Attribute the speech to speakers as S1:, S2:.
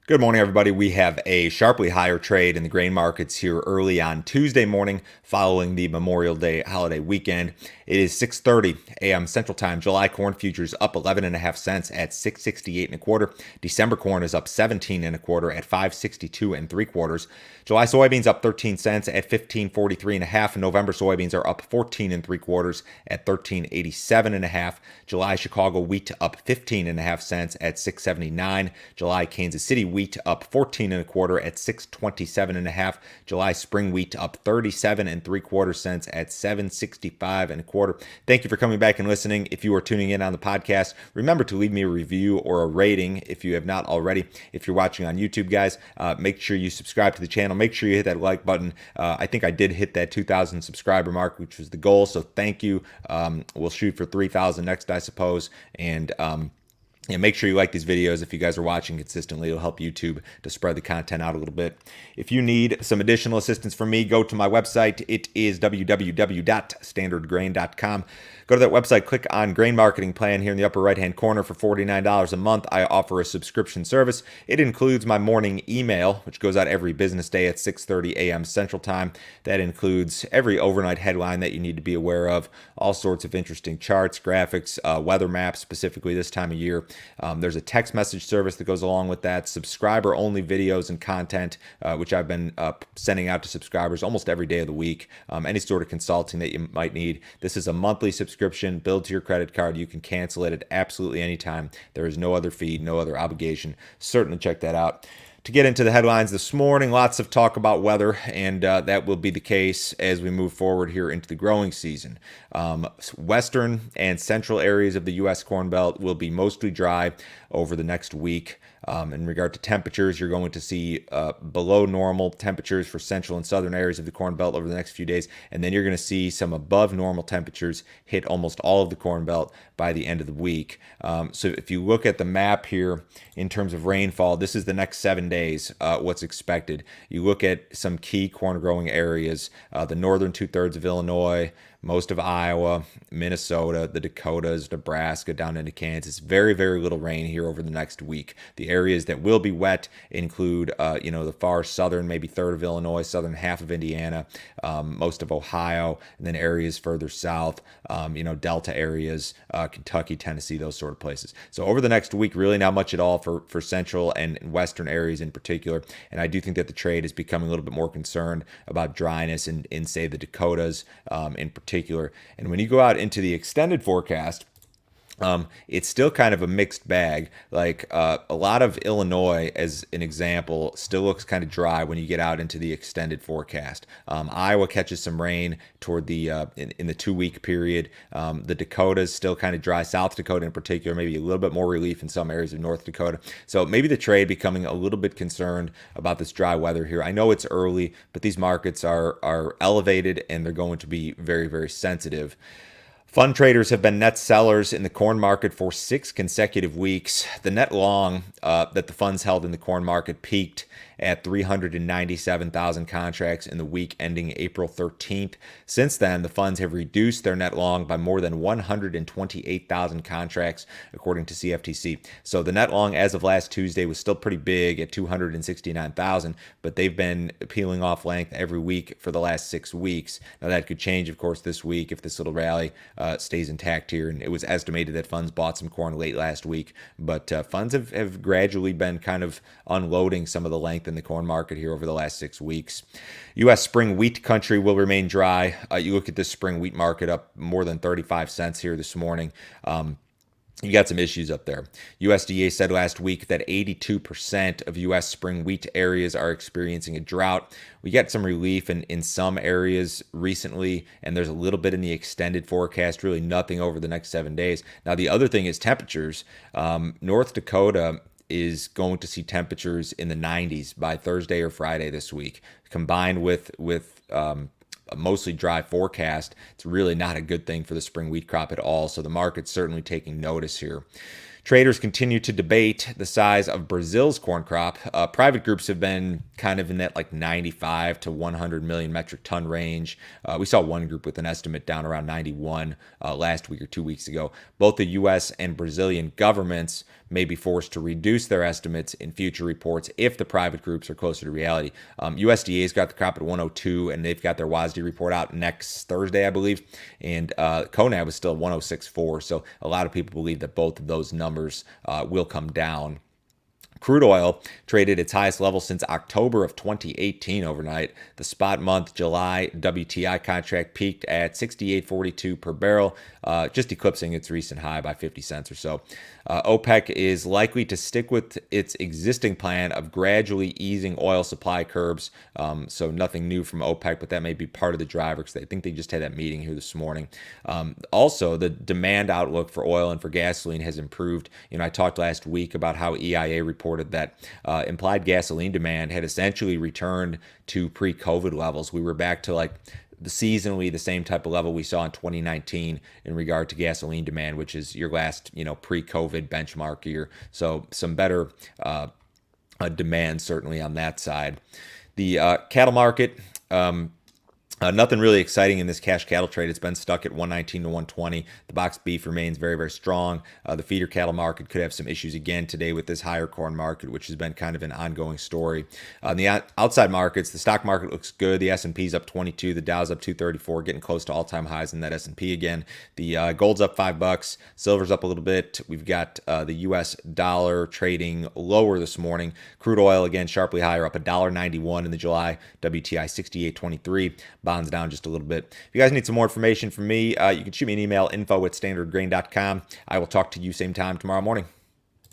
S1: Good morning, everybody. We have a sharply higher trade in the grain markets here early on Tuesday morning following the Memorial Day holiday weekend. It is 6:30 a.m. Central Time. July corn futures up 11.5 cents at 6.68 1/4. December corn is up 17 1/4 at 5.62 3/4. July soybeans up 13 cents at 15.43 1/2. November soybeans are up 14 3/4 at 13.87 1/2. July Chicago wheat up 15.5 cents at 6.79. July Kansas City wheat up 14 1/4 at 6.27 1/2. July spring wheat up 37 3/4 cents at 7.65 1/4. Thank you for coming back and listening. If you are tuning in on the podcast, remember to leave me a review or a rating if you have not already. If you're watching on YouTube, guys, make sure you subscribe to the channel. Make sure you hit that like button. I think I did hit that 2,000 subscriber mark, which was the goal. So thank you. We'll shoot for 3,000 next, I suppose. And make sure you like these videos if you guys are watching consistently. It'll help YouTube to spread the content out a little bit. If you need some additional assistance from me, go to my website. It is www.standardgrain.com. Go to that website, click on Grain Marketing Plan here in the upper right-hand corner. For $49 a month, I offer a subscription service. It includes my morning email, which goes out every business day at 6:30 a.m. Central Time. That includes every overnight headline that you need to be aware of, all sorts of interesting charts, graphics, weather maps, specifically this time of year. There's a text message service that goes along with that, subscriber-only videos and content, which I've been sending out to subscribers almost every day of the week. Any sort of consulting that you might need. This is a monthly subscription billed to your credit card. You can cancel it at absolutely any time. There is no other fee, no other obligation. Certainly check that out. To get into the headlines this morning, lots of talk about weather, and that will be the case as we move forward here into the growing season. Western and central areas of the U.S. Corn Belt will be mostly dry over the next week. In regard to temperatures, you're going to see below normal temperatures for central and southern areas of the Corn Belt over the next few days, and then you're going to see some above normal temperatures hit almost all of the Corn Belt by the end of the week. So if you look at the map here in terms of rainfall, this is the next 7 days, what's expected. You look at some key corn growing areas, the northern 2/3 of Illinois, most of Iowa, Minnesota, the Dakotas, Nebraska, down into Kansas. Very, very little rain here over the next week. The areas that will be wet include, the far southern, maybe third of Illinois, southern half of Indiana, most of Ohio, and then areas further south, Delta areas, Kentucky, Tennessee, those sort of places. So over the next week, really not much at all for central and western areas in particular. And I do think that the trade is becoming a little bit more concerned about dryness in say, the Dakotas in particular. And when you go out into the extended forecast, it's still kind of a mixed bag. Like a lot of Illinois, as an example, still looks kind of dry when you get out into the extended forecast. Iowa catches some rain toward the in the 2-week period. The Dakotas still kind of dry. South Dakota in particular, maybe a little bit more relief in some areas of North Dakota. So maybe the trade becoming a little bit concerned about this dry weather here. I know it's early, but these markets are elevated and they're going to be very, very sensitive. Fund traders have been net sellers in the corn market for 6 consecutive weeks. The net long that the funds held in the corn market peaked at 397,000 contracts in the week ending April 13th. Since then, the funds have reduced their net long by more than 128,000 contracts, according to CFTC. So the net long as of last Tuesday was still pretty big at 269,000, but they've been peeling off length every week for the last 6 weeks. Now that could change, of course, this week if this little rally stays intact here. And it was estimated that funds bought some corn late last week, but funds have gradually been kind of unloading some of the length in the corn market here over the last 6 weeks. U.S. spring wheat country will remain dry. You look at this spring wheat market up more than 35 cents here this morning. You got some issues up there. USDA said last week that 82% of U.S. spring wheat areas are experiencing a drought. We got some relief in some areas recently, and there's a little bit in the extended forecast, really nothing over the next 7 days. Now, the other thing is temperatures. North Dakota is going to see temperatures in the 90s by Thursday or Friday this week, combined with a mostly dry forecast. It's really not a good thing for the spring wheat crop at all. So the market's certainly taking notice here. Traders continue to debate the size of Brazil's corn crop. Private groups have been kind of in that like 95 to 100 million metric ton range. We saw one group with an estimate down around 91 last week or 2 weeks ago. Both the U.S. and Brazilian governments may be forced to reduce their estimates in future reports if the private groups are closer to reality. USDA's got the crop at 102, and they've got their WASDE report out next Thursday, I believe. And CONAB is still 106.4, so a lot of people believe that both of those numbers will come down. Crude oil traded its highest level since October of 2018 overnight. The spot month July WTI contract peaked at 68.42 per barrel, just eclipsing its recent high by 50 cents or so. OPEC is likely to stick with its existing plan of gradually easing oil supply curbs. So nothing new from OPEC, but that may be part of the driver because I think they just had that meeting here this morning. Also, the demand outlook for oil and for gasoline has improved. I talked last week about how EIA reported that implied gasoline demand had essentially returned to pre-COVID levels. We were back to like seasonally the same type of level we saw in 2019 in regard to gasoline demand, which is your last, pre-COVID benchmark year. So some better demand certainly on that side. The cattle market, nothing really exciting in this cash cattle trade. It's been stuck at 119 to 120. The box beef remains very, very strong. The feeder cattle market could have some issues again today with this higher corn market, which has been kind of an ongoing story. On the outside markets, the stock market looks good. The S&P's up 22. The Dow's up 234, getting close to all-time highs in that S&P again. The gold's up $5. Silver's up a little bit. We've got the U.S. dollar trading lower this morning. Crude oil, again, sharply higher, up $1.91 in the July WTI 68.23. Bonds down just a little bit. If you guys need some more information from me, you can shoot me an email, info@standardgrain.com. I will talk to you same time tomorrow morning.